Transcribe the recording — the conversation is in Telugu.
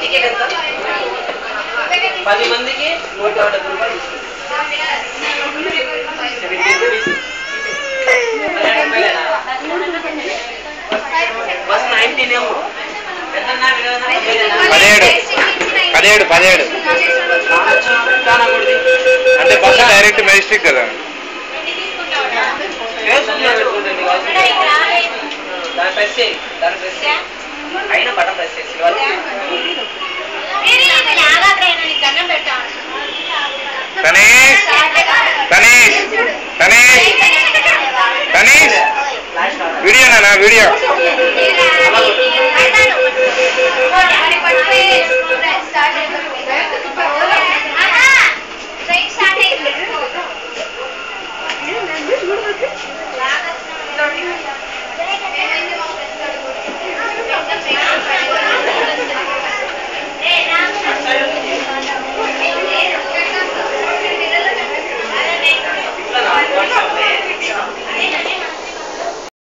టికెట్ ఎంత 10 మందికి 150 రూపాయలు బస్ 19 ఏమో 17 అంటే బస్సు డైరెక్ట్ మెజెస్టిక్ కదా అయినా బటన్ ప్రెస్ చేసి తనీష్ తనీష్ తనీష్ తనీష్ వీడియో నానా వీడియో